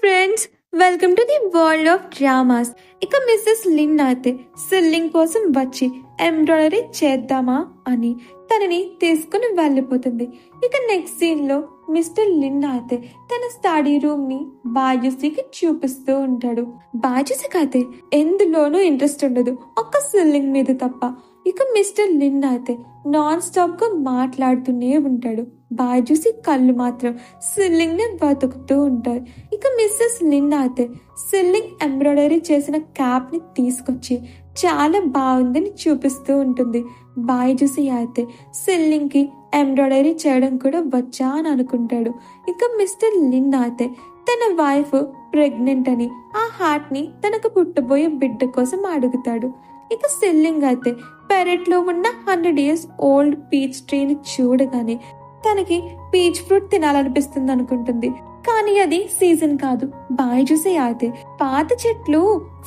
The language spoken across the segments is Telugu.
Friends, welcome to the world of dramas. ఇక మిస్సెస్ లిన్ అయితే సిల్లింగ్ కోసం వచ్చి ఎంబ్రాయిడరీ చేద్దామా అని తనని తీసుకుని వెళ్ళిపోతుంది. ఇక నెక్స్ట్ సీన్ లో మిస్టర్ లిన్ అయితే తన స్టడీ రూమ్ ని బాయ్జూసీకి చూపిస్తూ ఉంటాడు. బాయ్జూసీకి అయితే ఎందులోనూ ఇంట్రెస్ట్ ఉండదు, ఒక్క సిల్లింగ్ మీద తప్ప. ఇక మిస్టర్ లిన్ అయితే నాన్ స్టాప్ గా మాట్లాడుతూనే ఉంటాడు. బాయ్జూసీ కళ్ళు మాత్రం సిల్లింగ్ ని బతుకుతూ ఉంటాయి. ఇక మిస్సెస్ లిన్ అయితే సిల్లింగ్ ఎంబ్రాయిడరీ చేసిన క్యాప్ ని తీసుకొచ్చి చాలా బాగుందని చూపిస్తూ ఉంటుంది. బాయ్జూసీ అయితే సిల్లింగ్ కి ఎంబ్రాయిడరీ చేయడం కూడా వచ్చా అని అనుకుంటాడు. ఇక మిస్టర్ లిన్ అయితే తన వైఫ్ ప్రెగ్నెంట్ అని ఆ హార్ట్ ని తనకు పుట్టబోయే బిడ్డ కోసం అడుగుతాడు. ఇక సిల్లింగ్ అయితే పెరట్లో ఉన్న 100 years ఓల్డ్ పీచ్ ట్రీని చూడగానే తనకి పీచ్ ఫ్రూట్ తినాలనిపిస్తుంది అనుకుంటుంది. కానీ అది సీజన్ కాదు. బాయ్జూసీ అయితే పాత చెట్లు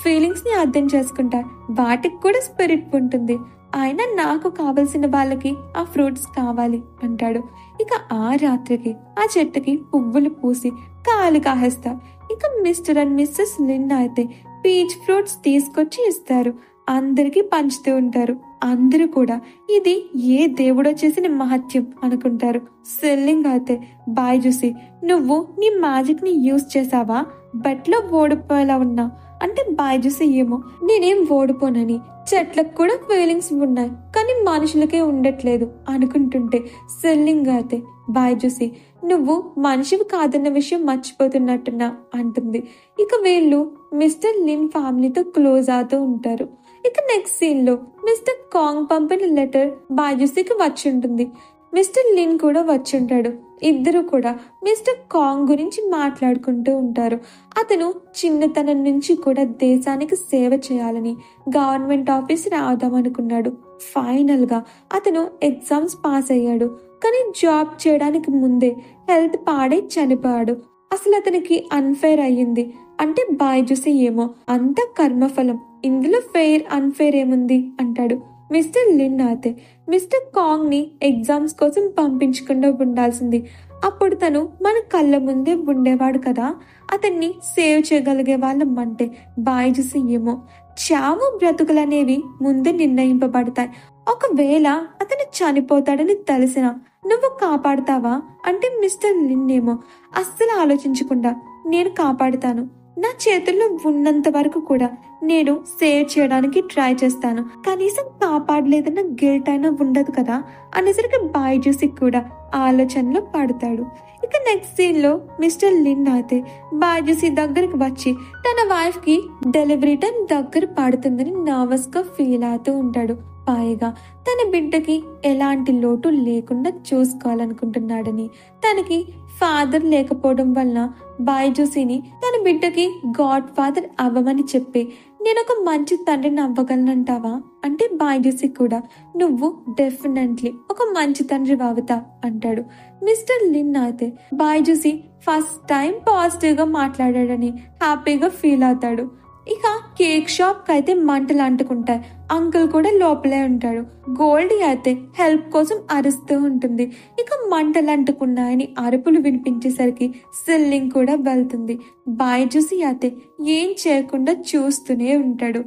ఫీలింగ్స్ ని అర్థం చేసుకుంటాయి, వాటికి కూడా స్పిరిట్ ఉంటుంది. అయినా నాకు కావలసిన వాళ్ళకి ఆ ఫ్రూట్స్ కావాలి అంటాడు. ఇక ఆ రాత్రికి ఆ చెట్టుకి పువ్వులు పూసి కాలు కాహేస్తారు. ఇక మిస్టర్ అండ్ మిస్సెస్ లిన్ అయితే పీచ్ ఫ్రూట్స్ తీసుకొచ్చి ఇస్తారు. అందరికి పంచుతూ ఉంటారు. అందరూ కూడా ఇది ఏ దేవుడో చేసిన మహత్యం అనుకుంటారు. సిల్లింగ్ అయితే బాయ్జూసీ, నువ్వు నీ మ్యాజిక్ ని యూజ్ చేసావా, బెట్లో ఓడిపోయేలా ఉన్నా అంటే బాయ్జూసీ ఏమో నేనేం ఓడిపోనని, చెట్లకు కూడా ఫీలింగ్స్ ఉన్నాయి కానీ మనుషులకే ఉండట్లేదు అనుకుంటుంటే సిల్లింగ్ అయితే బాయ్జూసీ, నువ్వు మనిషివి కాదన్న విషయం మర్చిపోతున్నట్టున్నా అంటుంది. ఇక వీళ్ళు మిస్టర్ లిన్ ఫ్యామిలీతో క్లోజ్ అవుతూ ఉంటారు. ఇక నెక్స్ట్ సీన్ లో మిస్టర్ కాంగ్ పంపిన లెటర్ బాయ్జూసీకి వచ్చి ఉంటుంది. మిస్టర్ లిన్ కూడా వచ్చి ఉంటాడు. ఇద్దరు కూడా మిస్టర్ కాంగ్ గురించి మాట్లాడుకుంటూ ఉంటారు. అతను చిన్నతనం నుంచి కూడా దేశానికి సేవ చేయాలని గవర్నమెంట్ ఆఫీసర్ అవుదామనుకున్నాడు. ఫైనల్ గా అతను ఎగ్జామ్స్ పాస్ అయ్యాడు. కానీ జాబ్ చేయడానికి ముందే హెల్త్ పాడై చనిపోయాడు. అసలు అతనికి అన్ఫేర్ అయ్యింది అంటే బాయ్జూసీ ఏమో అంత కర్మఫలం, ఇందులో ఫెయిర్ అన్ఫేర్ ఏముంది అంటాడు. మిస్టర్ లిన్ అయితే మిస్టర్ కాంగ్ ని ఎగ్జామ్స్ కోసం పంపించకుండా ఉండాల్సింది, అప్పుడు తను మన కళ్ళ ముందే ఉండేవాడు కదా, అతన్ని సేవ్ చేయగలిగే వాళ్ళం అంటే బాయ్జూసీ ఏమో చావు బ్రతుకులనేవి ముందే నిర్ణయింపబడతాయి. ఒకవేళ అతను చనిపోతాడని తెలిసినా నువ్వు కాపాడుతావా అంటే మిస్టర్ లిన్ ఏమో అస్సలు ఆలోచించకుండా నేను కాపాడుతాను, నా చేతుల్లో ఉన్నంత వరకు కూడా నేను సేవ్ చేయడానికి ట్రై చేస్తాను, కనీసం కాపాడలేదన్న గిల్ట్ అయినా ఉండదు కదా అనేసరికి బాయ్జూసీ కూడా ఆలోచనలో పడతాడు. ఇక నెక్స్ట్ సీన్ లో మిస్టర్ లిన్ అయితే బాయ్జూసీ దగ్గరికి వచ్చి తన వైఫ్ కి డెలివరీ టైం దగ్గర పడుతుందని నర్వస్ గా ఫీల్ అవుతూ ఉంటాడు. పైగా తన బిడ్డకి ఎలాంటి లోటు లేకుండా చూసుకోవాలనుకుంటున్నాడని, తనకి ఫాదర్ లేకపోవడం వలన బాయ్జూసీని తన బిడ్డకి గాడ్ ఫాదర్ అవ్వమని చెప్పి నేను ఒక మంచి తండ్రిని అవ్వగలనంటావా అంటే బాయ్జూసీ కూడా నువ్వు డెఫినెట్లీ ఒక మంచి తండ్రి అవుతా అంటాడు. మిస్టర్ లిన్ అయితే బాయ్జూసీ ఫస్ట్ టైం పాజిటివ్ గా మాట్లాడాడని హ్యాపీగా ఫీల్ అవుతాడు. ఇక కేక్ షాప్ కి అయితే మంటలు అంటుకుంటాయి. అంకుల్ కూడా లోపలే ఉంటాడు. గోల్డీ అయితే హెల్ప్ కోసం అరుస్తూ ఉంటుంది. ఇక మంటలు అంటుకున్నాయని అరుపులు వినిపించేసరికి సిల్లింగ్ కూడా వెళ్తుంది. బాయ్జూసీ అయితే ఏం చేయకుండా చూస్తూనే ఉంటాడు.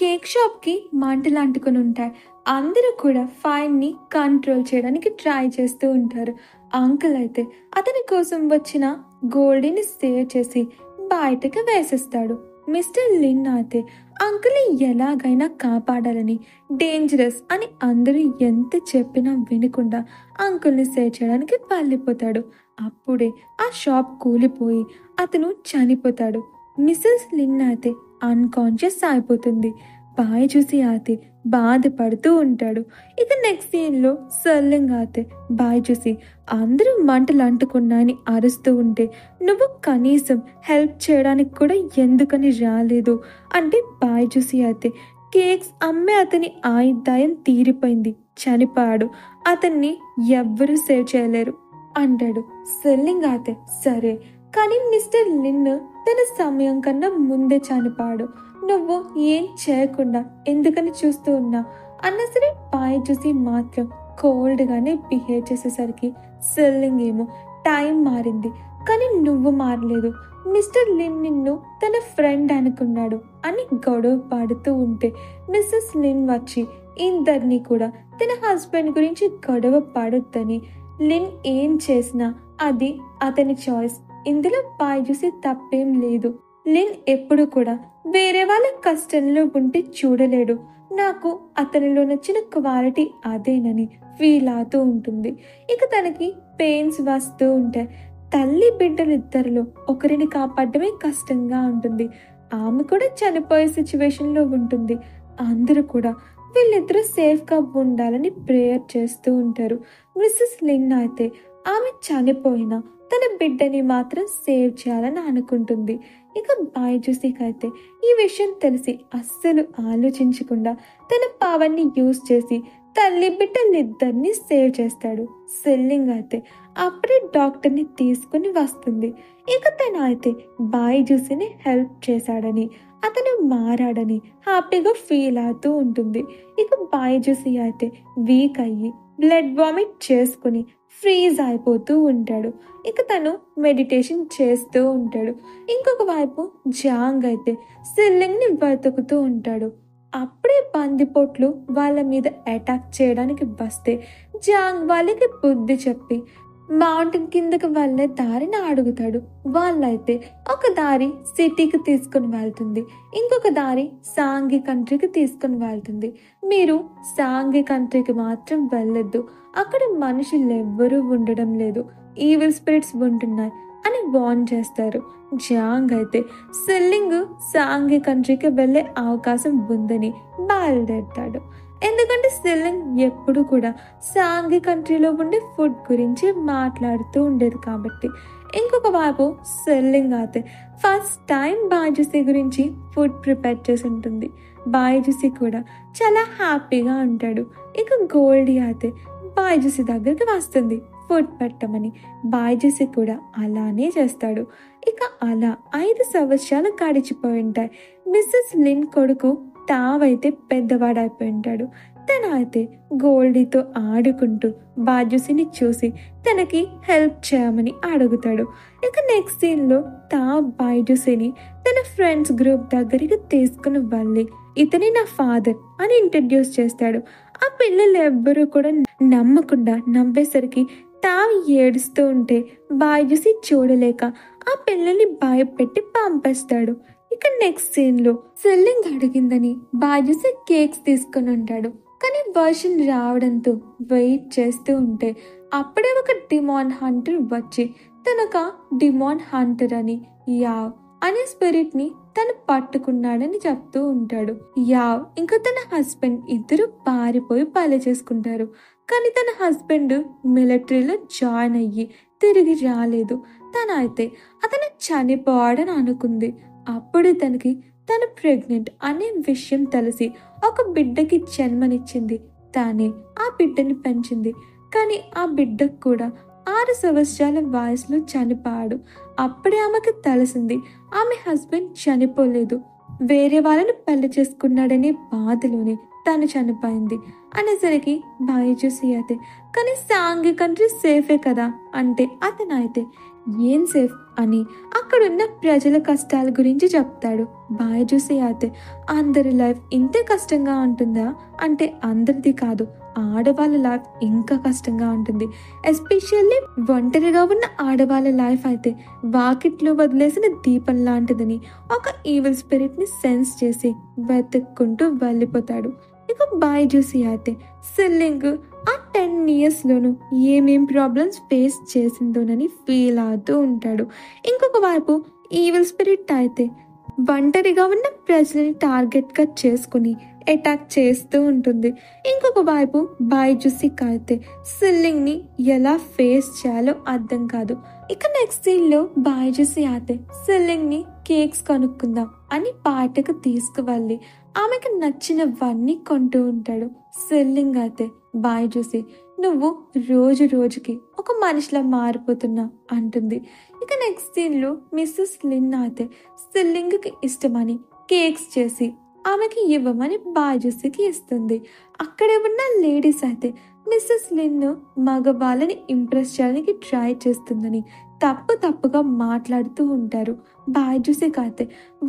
కేక్ షాప్ కి మంటలు అంటుకుని ఉంటాయి. అందరూ కూడా ఫైర్ ని కంట్రోల్ చేయడానికి ట్రై చేస్తూ ఉంటారు. అంకుల్ అయితే అతని కోసం వచ్చిన గోల్డీని సేవ్ చేసి బయటకు వేసేస్తాడు. మిస్టర్ లిన్ అయితే అంకుల్ ఎలాగైనా కాపాడాలని, డేంజరస్ అని అందరూ ఎంత చెప్పినా వినకుండా అంకుల్ని సేవ్ చేయడానికి వెళ్ళిపోతాడు. అప్పుడే ఆ షాప్ కూలిపోయి అతను చనిపోతాడు. మిస్సెస్ లిన్ అయితే అన్కాన్షియస్ అయిపోతుంది. బాయ్జూసీ అయితే బాధపడుతూ ఉంటాడు. ఇక నెక్స్ట్ సీన్ లో సిల్లింగ్ అయితే బాయ్జూసీ అందరూ మంటలు అంటుకున్నాయని అరుస్తూ ఉంటే నువ్వు కనీసం హెల్ప్ చేయడానికి కూడా ఎందుకని రాలేదు అంటే బాయ్జూసీ అయితే కేక్స్ అమ్మే అతని ఆయుర్దాయం తీరిపోయింది, చనిపోయాడు, అతన్ని ఎవ్వరూ సేవ్ చేయలేరు అంటాడు. సిల్లింగ్ అయితే సరే, కానీ మిస్టర్ లిన్ తన సమయం కన్నా ముందే చనిపోయాడు, నువ్వు ఏం చేయకుండా ఎందుకని చూస్తూ ఉన్నా అన్న సరే బాయ్జూసీ మాత్రం కోల్డ్ గానే బిహేవ్ చేసేసరికి సిల్లింగ్ ఏమో టైం మారింది, కానీ నువ్వు మారలేదు. మిస్టర్ లిన్ నిన్ను తన ఫ్రెండ్ అనుకున్నాడు అని గొడవ పడుతూ ఉంటే మిస్సెస్ లిన్ వచ్చి ఇద్దరిని కూడా తన హస్బెండ్ గురించి గొడవ పడొద్దని, లిన్ ఏం చేసినా అది అతని చాయిస్, ఇందులో బైజూసి తప్పేం లేదు, లిన్ ఎప్పుడు కూడా వేరే వాళ్ళ కష్టంలో ఉంటే చూడలేడు, నాకు అతనిలో నచ్చిన క్వాలిటీ అదేనని ఫీల్ అవుతూ ఉంటుంది. ఇక తనకి పెయిన్స్ వస్తూ ఉంటాయి. తల్లి బిడ్డలిద్దరిలో ఒకరిని కాపాడమే కష్టంగా ఉంటుంది. ఆమె కూడా చనిపోయే సిచ్యువేషన్లో ఉంటుంది. అందరూ కూడా వీళ్ళిద్దరూ సేఫ్గా ఉండాలని ప్రేయర్ చేస్తూ ఉంటారు. మిస్సెస్ లిన్ అయితే ఆమె చనిపోయినా తన బిడ్డని మాత్రం సేవ్ చేయాలని అనుకుంటుంది. ఇక బైజూసికి అయితే ఈ విషయం తెలిసి అస్సలు ఆలోచించకుండా తన పవర్ని యూజ్ చేసి తల్లి బిడ్డలిద్దరిని సేవ్ చేస్తాడు. సెల్లింగ్ అయితే అప్పుడే డాక్టర్ని తీసుకుని వస్తుంది. ఇక తను అయితే బైజూసిని హెల్ప్ చేశాడని, అతను మారాడని హ్యాపీగా ఫీల్ అవుతూ ఉంటుంది. ఇక బైజూసి అయితే వీక్ అయ్యి బ్లడ్ వామిట్ చేసుకుని ఫ్రీజ్ అయిపోతూ ఉంటాడు. ఇక తను మెడిటేషన్ చేస్తూ ఉంటాడు. ఇంకొక వైపు జాంగ్ అయితే సెల్లింగ్ని వెతుకుతూ ఉంటాడు. అప్పుడే బందిపోట్లు వాళ్ళ మీద అటాక్ చేయడానికి వస్తే జాంగ్ వాళ్ళకి బుద్ధి చెప్పి మౌంటైన్ కిందకి వెళ్ళే దారిని అడుగుతాడు. వాళ్ళైతే ఒక దారి సిటీకి తీసుకుని వెళ్తుంది, ఇంకొక దారి సాంగి కంట్రీకి తీసుకుని వెళ్తుంది. మీరు సాంగి కంట్రీకి మాత్రం వెళ్ళొద్దు, అక్కడ మనుషులు ఎవ్వరూ ఉండడం లేదు, ఈవిల్ స్పిరిట్స్ ఉంటున్నాయి అని వార్న్ చేస్తారు. జాంగ్ అయితే సెల్లింగ్ సాంగి కంట్రీకి వెళ్ళే అవకాశం ఉందని బయలుదేరుతాడు. ఎందుకంటే సెల్లింగ్ ఎప్పుడు కూడా సాంగి కంట్రీలో ఉండే ఫుడ్ గురించి మాట్లాడుతూ ఉండేది కాబట్టి. ఇంకొక వైపు సెల్లింగ్ అయితే ఫస్ట్ టైం బైజూసి గురించి ఫుడ్ ప్రిపేర్ చేసి ఉంటుంది. బైజూసి కూడా చాలా హ్యాపీగా ఉంటాడు. ఇక గోల్డీ అయితే బైజూసి దగ్గరికి వస్తుంది ఫుడ్ పెట్టమని. బైజూసి కూడా అలానే చేస్తాడు. ఇక అలా 5 సంవత్సరాలు గడిచిపోయి ఉంటాయి. మిస్సెస్ లిన్ కొడుకు తావైతే పెద్దవాడైపోయి ఉంటాడు. తనైతే గోల్డీతో ఆడుకుంటూ బైజూసిని చూసి తనకి హెల్ప్ చేయమని అడుగుతాడు. ఇక నెక్స్ట్ సీన్లో బైజూసిని తన ఫ్రెండ్స్ గ్రూప్ దగ్గరికి తీసుకుని వెళ్ళి ఇతని నా ఫాదర్ అని ఇంట్రడ్యూస్ చేస్తాడు. ఆ పిల్లలు ఎవ్వరూ కూడా నమ్మకుండా నవ్వేసరికి ఏడుస్తూ ఉంటే బైజూసి చూడలేక ఆ పిల్లల్ని భయపెట్టి పంపేస్తాడు. ఇక నెక్స్ట్ సీన్ లో సెల్లింగ్ అడిగిందని బైజూసి కేక్స్ తీసుకుని ఉంటాడు. కానీ వర్షన్ రావడంతో వెయిట్ చేస్తూ ఉంటే అప్పుడే ఒక డిమాన్ హంటర్ వచ్చి తనొక డిమాన్ హంటర్ అని యావ్ అనే స్పిరిట్ ని తను పట్టుకున్నాడని చెప్తూ ఉంటాడు. యావ్ ఇంకా తన హస్బెండ్ ఇద్దరు పారిపోయి పల్లె చేసుకుంటారు. కానీ తన హస్బెండ్ మిలిటరీలో జాయిన్ అయ్యి తిరిగి రాలేదు. తనైతే అతను చనిపోయాడని అనుకుంది. అప్పుడే తనకి తను ప్రెగ్నెంట్ అనే విషయం తెలిసి ఒక బిడ్డకి జన్మనిచ్చింది. తానే ఆ బిడ్డని పెంచింది. కానీ ఆ బిడ్డకు కూడా 6 సంవత్సరాల వయసులో చనిపోయాడు. అప్పుడే ఆమెకు తెలిసింది ఆమె హస్బెండ్ చనిపోలేదు, వేరే వాళ్ళని పెళ్లి చేసుకున్నాడనే బాధలోనే తను చనిపోయింది అనేసరికి బైజూసి అయితే కానీ సాంగి కంట్రీ సేఫే కదా అంటే అతను అయితే ఏం సేఫ్ అని అక్కడున్న ప్రజల కష్టాల గురించి చెప్తాడు. బైజూసి అయితే అందరి లైఫ్ ఇంతే కష్టంగా ఉంటుందా అంటే అందరిది కాదు, ఆడవాళ్ళ లైఫ్ ఇంకా కష్టంగా ఉంటుంది. ఎస్పెషల్లీ ఒంటరిగా ఉన్న ఆడవాళ్ళ లైఫ్ అయితే వాకిట్లో వదిలేసిన దీపం లాంటిదని ఒక ఈవిల్ స్పిరిట్ ని సెన్స్ చేసి వెతుక్కుంటూ వెళ్ళిపోతాడు. ఇక బైజూసి అయితే సెల్లింగ్ ఆ 10 years లోనూ ఏమేం ప్రాబ్లమ్స్ ఫేస్ చేసిందోనని ఫీల్ అవుతూ ఉంటాడు. ఇంకొక వైపు ఈవిల్ స్పిరిట్ అయితే ఒంటరిగా ఉన్న ప్రజలని టార్గెట్ గా చేసుకుని అటాక్ చేస్తూ ఉంటుంది. ఇంకొక వైపు బైజూసికి అయితే సెల్లింగ్ ని ఎలా ఫేస్ చేయాలో అర్థం కాదు. ఇక నెక్స్ట్ సీన్ లో బైజూసి అయితే సెల్లింగ్ ని కేక్స్ కొనుక్కుందాం అని పార్టీకి తీసుకువెళ్ళి ఆమెకు నచ్చినవన్నీ కొంటూ ఉంటాడు. సెల్లింగ్ అయితే బైజూసి నువ్వు రోజు రోజుకి ఒక మనిషిలా మారిపోతున్నా అంటుంది. ఇక నెక్స్ట్ సీన్ లో మిస్సెస్ లిన్ అయితే సెల్లింగ్ కి ఇష్టమని కేక్స్ చేసి ఆమెకి ఇవ్వమని బైజూసికి ఇస్తుంది. అక్కడే ఉన్న లేడీస్ అయితే మిస్సెస్ లిన్ మగవాళ్ళని ఇంప్రెస్ చేయడానికి ట్రై చేస్తుందని తప్పుగా మాట్లాడుతూ ఉంటారు. బైజూస్కి అయితే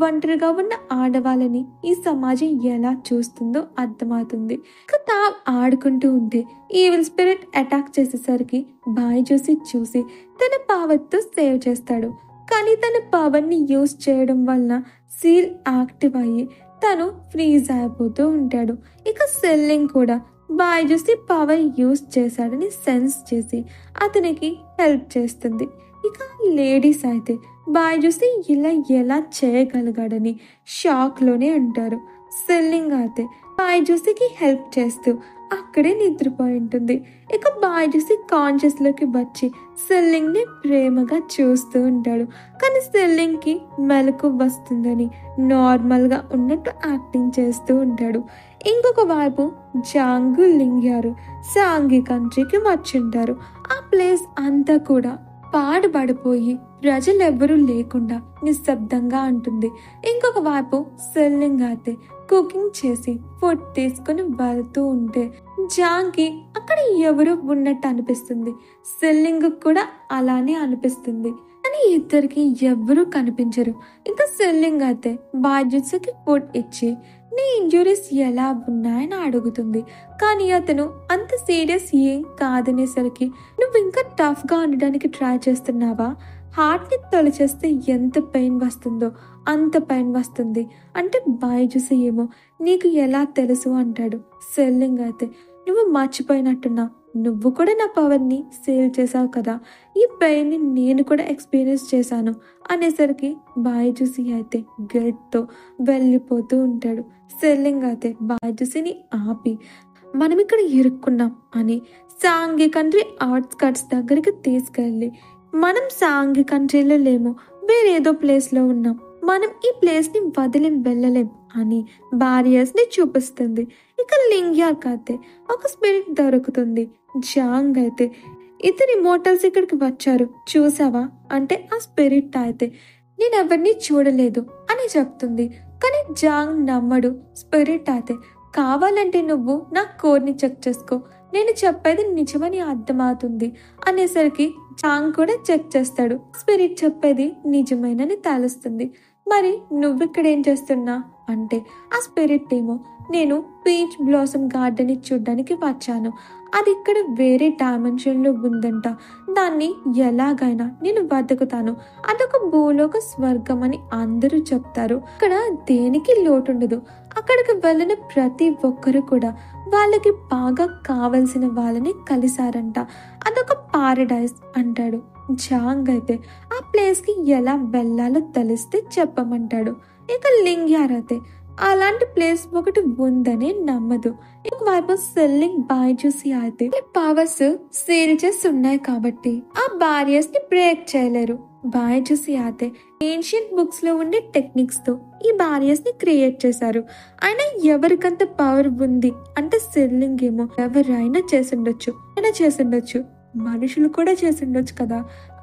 ఒంటరిగా ఉన్న ఆడవాళ్ళని ఈ సమాజం ఎలా చూస్తుందో అర్థమవుతుంది. ఇక ఆడుకుంటూ ఉంటే ఈవిల్ స్పిరిట్ అటాక్ చేసేసరికి బైజూసి చూసి తన పవర్తో సేవ్ చేస్తాడు. కానీ తన పవర్ని యూజ్ చేయడం వలన సీల్ యాక్టివ్ అయ్యి తను ఫ్రీజ్ అయిపోతూ ఉంటాడు. ఇక సెల్లింగ్ కూడా బైజూసి పవర్ యూజ్ చేశాడని సెన్స్ చేసి అతనికి హెల్ప్ చేస్తుంది. ఇక లేడీస్ అయితే బైజూసి ఇలా ఎలా చేయగలిగాడని షాక్లోనే ఉంటారు. సెల్లింగ్ అయితే బైజూసికి హెల్ప్ చేస్తూ అక్కడే నిద్రపోయి ఉంటుంది. ఇక బైజూసి కాన్షియస్లోకి వచ్చి సెల్లింగ్ని ప్రేమగా చూస్తూ ఉంటాడు. కానీ సెల్లింగ్కి మెలకు వస్తుందని నార్మల్గా ఉన్నట్టు యాక్టింగ్ చేస్తూ ఉంటాడు. ఇంకొక వైపు జాంగు లింగ్యారు సాంగి కంట్రీకి వచ్చింటారు. ఆ ప్లేస్ అంతా కూడా పాడుపడిపోయి ప్రజలెవ్వరూ లేకుండా నిశ్శబ్దంగా ఉంటుంది. ఇంకొక వైపు సెల్లింగ్ అయితే కుకింగ్ చేసి ఫుడ్ తీసుకుని వెళ్తూ ఉంటే జాంగ్కి అక్కడ ఎవరో ఉన్నట్టు అనిపిస్తుంది. సెల్లింగ్ కూడా అలానే అనిపిస్తుంది. కానీ ఇద్దరికి ఎవ్వరూ కనిపించరు. ఇంకా సెల్లింగ్ అయితే బాధ్యతకి ఫుడ్ ఇచ్చి నీ ఇంజురీస్ ఎలా ఉన్నాయని అడుగుతుంది. కానీ అతను అంత సీరియస్ ఏం కాదనేసరికి నువ్వు ఇంకా టఫ్గా ఉండడానికి ట్రై చేస్తున్నావా? హార్ట్ని తొలిచేస్తే ఎంత పెయిన్ వస్తుందో అంత పెయిన్ వస్తుంది అంటే బైజూసి ఏమో నీకు ఎలా తెలుసు అంటాడు. సెల్లింగ్ అయితే నువ్వు మర్చిపోయినట్టున్నా, నువ్వు కూడా నా పవర్ని సేల్ చేసావు కదా, ఈ పెయిన్ని నేను కూడా ఎక్స్పీరియన్స్ చేశాను అనేసరికి బైజూసి అయితే గిల్ట్తో వెళ్ళిపోతూ ఉంటాడు. సెల్లింగ్ అయితే బైజూసిని ఆపి మనం ఇక్కడ ఇరుక్కున్నాం అని సాంఘి కంట్రీ అవుట్స్కట్స్ దగ్గరికి తీసుకెళ్ళి మనం సాంఘి కంట్రీలో లేము, వేరేదో ప్లేస్లో ఉన్నాం, మనం ఈ ప్లేస్ని వదిలి వెళ్ళలేం అని బారియర్స్ని చూపిస్తుంది. ఇక లింగ్యార్క్ అయితే ఒక స్పిరిట్ దొరుకుతుంది. జాంగ్ అయితే ఇద్దరు ఇమోర్టల్స్ ఇక్కడికి వచ్చారు చూసావా అంటే ఆ స్పిరిట్ అయితే నేను ఎవరిని చూడలేదు అని చెప్తుంది. కానీ జాంగ్ నమ్మడు. స్పిరిట్ అయితే కావాలంటే నువ్వు నా కోడ్ని చెక్ చేసుకో, నేను చెప్పేది నిజమని అర్థమవుతుంది అనేసరికి జాంగ్ కూడా చెక్ చేస్తాడు. స్పిరిట్ చెప్పేది నిజమేనని తెలుస్తుంది. మరి నువ్విక్కడ ఏం చేస్తున్నా అంటే ఆ స్పిరిట్ ఏమో నేను పీచ్ బ్లాసమ్ గార్డెన్ చూడ్డానికి వచ్చాను, అది ఇక్కడ వేరే డైమెన్షన్లో ఉందంట, దాన్ని ఎలాగైనా నేను బతుకుతాను, అదొక భూలోక స్వర్గం అని అందరూ చెప్తారు. అక్కడ దేనికి లోటుండదు, అక్కడికి వెళ్ళిన ప్రతి ఒక్కరు కూడా వాళ్ళకి బాగా కావలసిన వాళ్ళని కలిసారంట, అదొక పారడైజ్ అంటాడు. జాంగ్ అయితే ఆ ప్లేస్కి ఎలా వెళ్ళాలో తెలిస్తే చెప్పమంటాడు. ఇక లింగ్యార్ అయితే అలాంటి ప్లేస్ ఒకటి ఉందని నమ్మదు. ఇంకోవైపు సెల్లింగ్ బైజూసి అయితే పవర్స్ సేల్ చేసి ఉన్నాయి కాబట్టి ఆ బారియర్స్ ని బ్రేక్ చేయలేరు. బైజూసి అయితే ఏన్షియంట్ బుక్స్ లో ఉండే టెక్నిక్స్ తో ఈ బారియర్స్ ని క్రియేట్ చేశారు. అయినా ఎవరికంత పవర్ ఉంది అంటే సెల్లింగ్ ఏమో ఎవరైనా చేసిండొచ్చు, మనుషులు కూడా చేసిండొచ్చు కదా,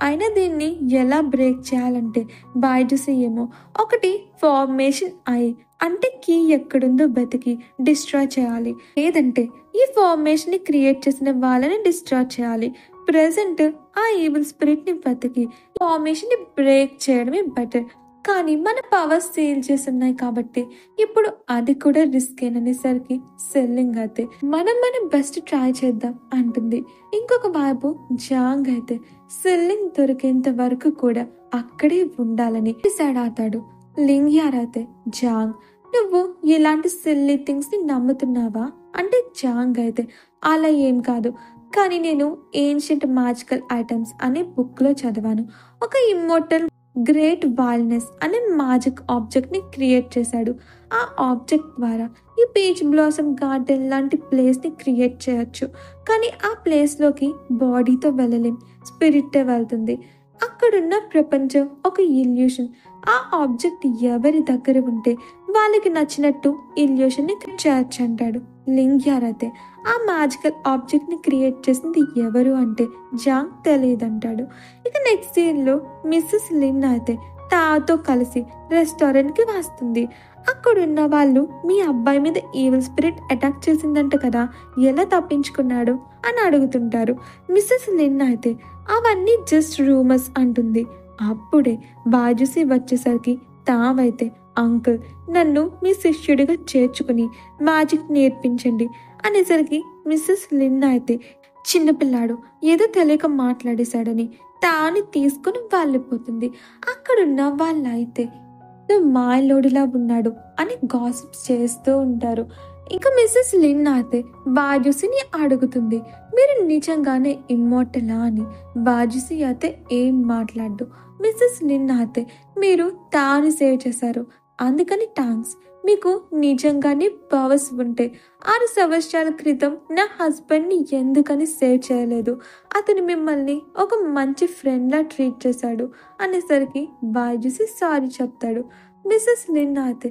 అయినా దీన్ని ఎలా బ్రేక్ చేయాలంటే బైజూసి ఏమో ఒకటి ఫార్మేషన్ అయి అంటే కీ ఎక్కడుందో వెతికి డిస్ట్రాయ్ చేయాలి, లేదంటే ఈ ఫార్మేషన్ ని క్రియేట్ చేసిన వాళ్ళని డిస్ట్రాయ్ చేయాలి. ప్రెసెంట్ ఆ ఈవిల్ స్పిరిట్ ని వెతికి ఫార్మేషన్ ని బ్రేక్ చేయడమే బెటర్. కానీ మన పవర్ సేల్ చేస్తున్నాయి కాబట్టి ఇప్పుడు అది కూడా రిస్క్ అనేసరికి సెల్లింగ్ అయితే మనం బెస్ట్ ట్రై చేద్దాం అంటుంది. ఇంకొక వైపు జాంగ్ అయితే సెల్లింగ్ దొరికేంత వరకు కూడా అక్కడే ఉండాలని డిసైడ్ అవుతాడు. లింగ్యార్ అయితే జాంగ్ నువ్వు ఇలాంటి సిల్లీ థింగ్స్ ని నమ్ముతున్నావా అంటే జాంగ్ అయితే అలా ఏం కాదు, కానీ నేను ఏన్షియంట్ మ్యాజికల్ ఐటమ్స్ అనే బుక్ లో చదివాను, ఒక ఇమ్మోర్టల్ గ్రేట్ వైల్డ్నెస్ అనే మ్యాజిక్ ఆబ్జెక్ట్ ని క్రియేట్ చేశాడు. ఆ ఆబ్జెక్ట్ ద్వారా ఈ పీచ్ బ్లాసమ్ గార్డెన్ లాంటి ప్లేస్ ని క్రియేట్ చేయొచ్చు. కానీ ఆ ప్లేస్ లోకి బాడీతో వెళ్ళలేం, స్పిరిట్ వెళ్తుంది. అక్కడున్న ప్రపంచం ఒక ఇల్యూషన్. ఆ ఆబ్జెక్ట్ ఎవరి దగ్గర ఉంటే వాళ్ళకి నచ్చినట్టు ఇల్యూషన్ ని చేయొచ్చు అంటాడు. లింగ్యార్ అయితే ఆ మ్యాజికల్ ఆబ్జెక్ట్ ని క్రియేట్ చేసింది ఎవరు అంటే జాంగ్ తెలియదంటాడు. ఇక నెక్స్ట్ సీన్ లో మిస్సెస్ లిన్ అయితే తాతో కలిసి రెస్టారెంట్కి వస్తుంది. అక్కడున్న వాళ్ళు మీ అబ్బాయి మీద ఈవిల్ స్పిరిట్ అటాక్ చేసిందంట కదా, ఎలా తప్పించుకున్నాడు అని అడుగుతుంటారు. మిస్సెస్ లిన్ అయితే అవన్నీ జస్ట్ రూమర్స్ అంటుంది. అప్పుడే బాజుసి వచ్చేసరికి తావైతే అంకుల్ నన్ను మీ శిష్యుడిగా చేర్చుకుని మ్యాజిక్ నేర్పించండి అనేసరికి మిస్సెస్ లిన్ అయితే చిన్నపిల్లాడు ఏదో తెలియక మాట్లాడేశాడని తాని తీసుకుని వెళ్ళిపోతుంది. అక్కడున్న వాళ్ళైతే మాయలోడిలా ఉన్నాడు అని గాసిప్స్ చేస్తూ ఉంటారు. ఇంకా మిస్సెస్ లిన్ అయితే బాజుసిని అడుగుతుంది, మీరు నిజంగానే ఇమ్మోర్టలా అని. బాజుసి అయితే ఏం మాట్లాడు. మిస్సెస్ లిన్ అయితే మీరు తాను సేవ్ చేశారు, అందుకని థ్యాంక్స్. మీకు నిజంగానే పవర్స్ ఉంటే 6 సంవత్సరాల క్రితం నా హస్బెండ్ని ఎందుకని సేవ్ చేయలేదు? అతను మిమ్మల్ని ఒక మంచి ఫ్రెండ్లా ట్రీట్ చేశాడు అనేసరికి బాజుసి సారీ చెప్తాడు. మిస్సెస్ లిన్ అయితే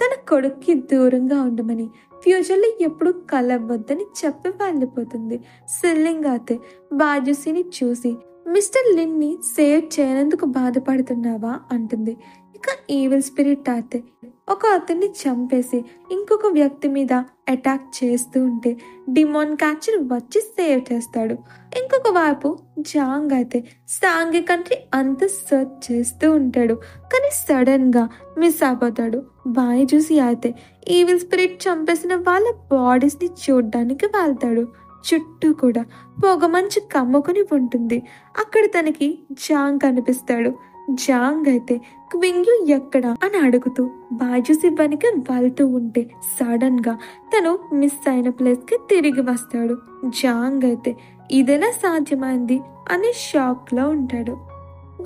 తన కొడుక్కి దూరంగా ఉండమని, ఫ్యూచర్లో ఎప్పుడు కలవద్దని చెప్పి వెళ్ళిపోతుంది. సిల్లింగ్ అయితే బాజుసిని చూసి మిస్టర్ లిన్ని సేవ్ చేయనందుకు బాధపడుతున్నావా అంటుంది. ఇక ఈవిల్ స్పిరిట్ అయితే ఒక అతన్ని చంపేసి ఇంకొక వ్యక్తి మీద అటాక్ చేస్తూ ఉంటే డిమాన్ క్యాచర్ వచ్చి సేవ్ చేస్తాడు. ఇంకొక వైపు జాంగ్ అయితే సాంగి కంట్రీ అంతా సర్చ్ చేస్తూ ఉంటాడు, కానీ సడన్ గా మిస్ అయిపోతాడు. బాయజూసి అయితే ఈవిల్ స్పిరిట్ చంపేసిన వాళ్ళ బాడీస్ ని చూడ్డానికి వెళ్తాడు. చుట్టూ కూడా పొగమంచు కమ్ముకుని ఉంటుంది. అక్కడ తనకి జాంగ్ కనిపిస్తాడు. జాంగ్ అయితే క్వింగ్యూ ఎక్కడా అని అడుగుతూ బాజుసి వెనక వెళ్తూ ఉంటే సడన్ గా తను మిస్ అయిన ప్లేస్ కి తిరిగి వస్తాడు. జాంగ్ అయితే ఇదెలా సాధ్యమైంది అనే షాక్ లో ఉంటాడు.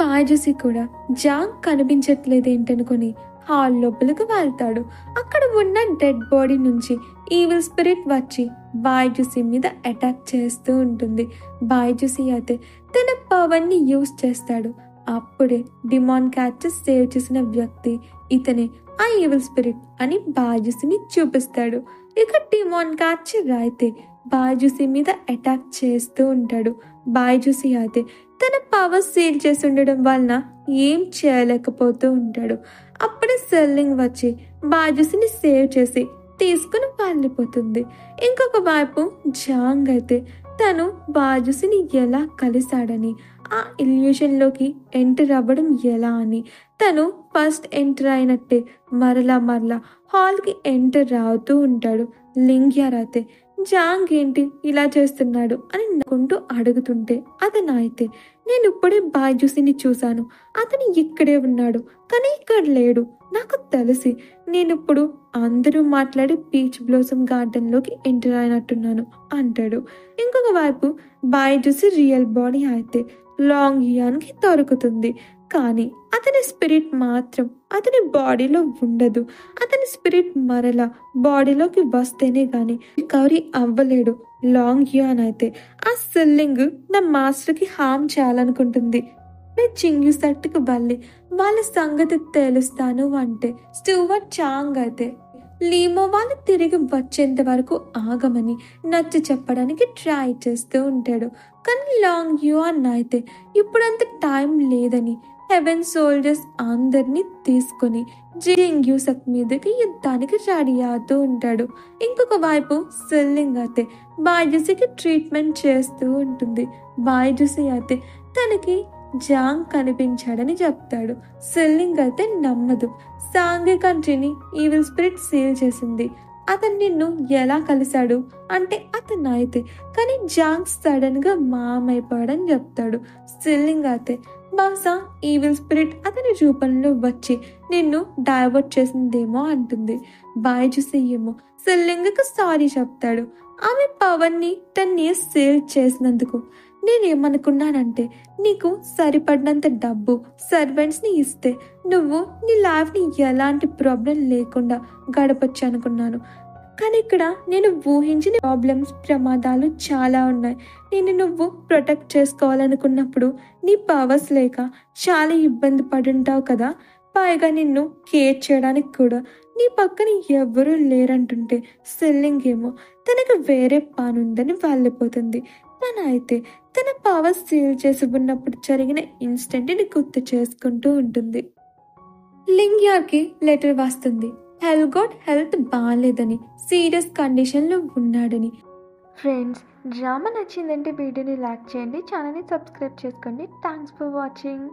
బాజుసి కూడా జాంగ్ కనిపించట్లేదేంటనుకొని హాల్ లోపలికి వెళ్తాడు. అక్కడ ఉన్న డెడ్ బాడీ నుంచి ఈవిల్ స్పిరిట్ వచ్చి బాయ్జుసి మీద అటాక్ చేస్తూ ఉంటుంది. బాయ్జుసి అయితే తన పవర్ ని యూజ్ చేస్తాడు. అప్పుడే డిమాన్ క్యాచర్ సేవ్ చేసిన వ్యక్తి ఇతనే ఆ ఈవిల్ స్పిరిట్ అని బాయ్జుసిని చూపిస్తాడు. ఇక డిమాన్ క్యాచర్ అయితే బాయ్జుసి మీద అటాక్ చేస్తూ ఉంటాడు. బాయ్జుసి అయితే తన పవర్ సీల్ చేసి ఉండడం వలన ఏం చేయలేకపోతూ ఉంటాడు. అప్పుడే సెల్లింగ్ వచ్చి బాజుసిని సేవ్ చేసి తీసుకుని వెళ్ళిపోతుంది. ఇంకొక వైపు జాంగ్ అయితే తను బాజుసిని ఎలా కలిశాడని, ఆ ఇల్యూషన్ లోకి ఎంటర్ అవ్వడం ఎలా అని, తను ఫస్ట్ ఎంటర్ అయినట్టే మరలా హాల్ కి ఎంటర్ అవుతూ ఉంటాడు. లింగ్యార్ అయితే జాంగ్ ఏంటి ఇలా చేస్తున్నాడు అని నవ్వుకుంటూ అడుగుతుంటే అతను అయితే నేను ఇప్పుడే బాయ్జుసిని చూశాను, అతను ఇక్కడే ఉన్నాడు కానీ ఇక్కడ లేడు. నాకు తెలిసి నేను ఇప్పుడు అందరూ మాట్లాడి పీచ్ బ్లోసమ్ గార్డెన్ లోకి ఎంటర్ అయినట్టున్నాను అంటాడు. ఇంకొక వైపు బాయ్జుసి రియల్ బాడీ అయితే లాంగ్ యాన్ కి దొరుకుతుంది. కానీ అతని స్పిరిట్ మాత్రం అతని బాడీలో ఉండదు. అతని స్పిరిట్ మరలా బాడీలోకి వస్తేనే గాని రికవరీ అవ్వలేడు. లాంగ్ యాన్ అయితే ఆ సిల్లింగ్ నా మాస్టర్ కి హామ్ చేయాలనుకుంటుంది. చింగ్యూ సెట్కి వెళ్ళి వాళ్ళ సంగతి తెలుస్తాను అంటే స్టూవర్ట్ చాంగ్ అయితే లీమో వాళ్ళు తిరిగి వచ్చేంత వరకు ఆగమని నచ్చ చెప్పడానికి ట్రై చేస్తూ ఉంటాడు. కానీ లాంగ్ యాన్ అయితే ఇప్పుడంత టైం లేదని హెవెన్ సోల్జర్స్ అందరినీ తీసుకొని జింగ్యూ సెట్ మీదకి యుద్ధానికి రెడీ అవుతూ ఉంటాడు. ఇంకొక వైపు సిల్లింగ్ అయితే బాయ్జుసికి ట్రీట్మెంట్ చేస్తూ ఉంటుంది. బాయ్జుసి అయితే తనకి జాంగ్ కనిపించాడని చెప్తాడు. సిల్లింగ్ అయితే నమ్మదు. సాంగి కంట్రీని ఈవిల్ స్పిరిట్ సీల్ చేసింది, అతను నిన్ను ఎలా కలిశాడు అంటే అతను అయితే కానీ జాంగ్ సడన్ గా మామైపోయాడని చెప్తాడు. సిల్లింగ్ అయితే బహుశా ఈవిల్ స్పిరిట్ అతని రూపంలో వచ్చి నిన్ను డైవర్ట్ చేసిందేమో అంటుంది. బాయ్జుసి ఏమో సిల్లింగ్కి సారీ చెప్తాడు. ఆమె పవర్ ని 10 years సేల్ చేసినందుకు. నేనేమనుకున్నానంటే నీకు సరిపడినంత డబ్బు సర్వెంట్స్ ని ఇస్తే నువ్వు నీ లైఫ్ ని ఎలాంటి ప్రాబ్లం లేకుండా గడపచ్చు అనుకున్నాను. కానీ ఇక్కడ నేను ఊహించిన ప్రాబ్లమ్స్ ప్రమాదాలు చాలా ఉన్నాయి. నువ్వు ప్రొటెక్ట్ చేసుకోవాలనుకున్నప్పుడు నీ పవర్స్ లేక చాలా ఇబ్బంది పడుంటావు కదా. పైగా నిన్ను కేర్ చేయడానికి కూడా నీ పక్కన ఎవరూ లేరంటుంటే సెల్లింగ్ ఏమో తనకు వేరే పనుందని వెళ్ళిపోతుంది. తన అయితే తన పవర్ సీల్ చేసి ఉన్నప్పుడు జరిగిన ఇన్సిడెంట్ని గుర్తు చేసుకుంటూ ఉంటుంది. లింగ్యార్కి లెటర్ వస్తుంది. హెల్గోట్ హెల్త్ బాగాలేదని, సీరియస్ కండిషన్లో ఉన్నాడని. ఫ్రెండ్స్, డ్రామా నచ్చిందంటే వీడియోని లైక్ చేయండి, ఛానల్ని సబ్స్క్రైబ్ చేసుకోండి. Thanks for watching.